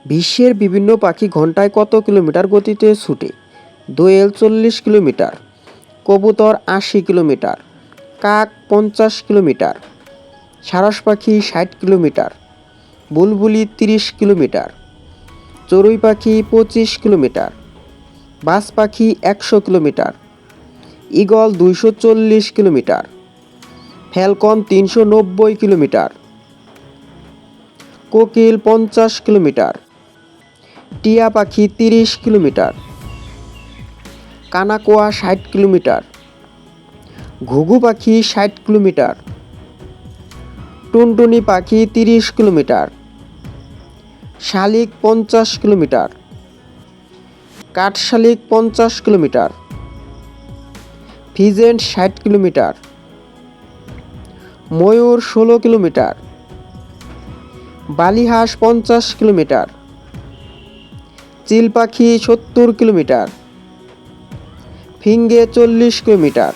বিশ্বের বিভিন্ন পাখি ঘন্টায় কত কিলোমিটার গতিতে ছুটে? দোয়েল 40 কিলোমিটার, কবুতর 80 কিলোমিটার, কাক 50 কিলোমিটার, সারস পাখি 60 কিলোমিটার, বুলবুলি 30 কিলোমিটার, চড়ুই পাখি 25 কিলোমিটার, বাজ পাখি 100 kilometre, eagle 240 kilometre, Falcon 390 kilometre, কোকিল 50 কিলোমিটার, টিয়া পাখি 30 কিলোমিটার, কানাকোয়া 60 কিলোমিটার, ঘুঘু পাখি 60 কিলোমিটার, টুনটুনি পাখি 30 কিলোমিটার, শালিক 50 কিলোমিটার, কাঠশালিক 50 কিলোমিটার, ফিজেন্ট 60 কিলোমিটার, ময়ূর 16 কিলোমিটার, বালিহাঁস 50 কিলোমিটার, চিল পাখি 70 কিলোমিটার, ফিঙ্গে 40 কিলোমিটার,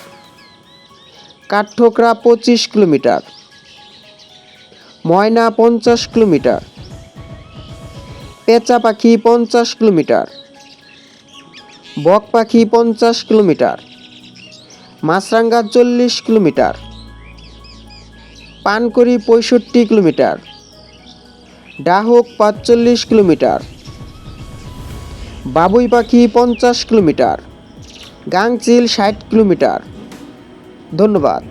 কাঠঠোকরা 25 কিলোমিটার, ময়না 50 কিলোমিটার, পেঁচা পাখি 50 কিলোমিটার, বক পাখি 50 কিলোমিটার, মাছরাঙা 40 কিলোমিটার, পানকড়ি 65 কিলোমিটার, ডাহুক 45 কিলোমিটার, বাবুই পাখি 50 কিলোমিটার, গাংচিল 60 কিলোমিটার। ধন্যবাদ।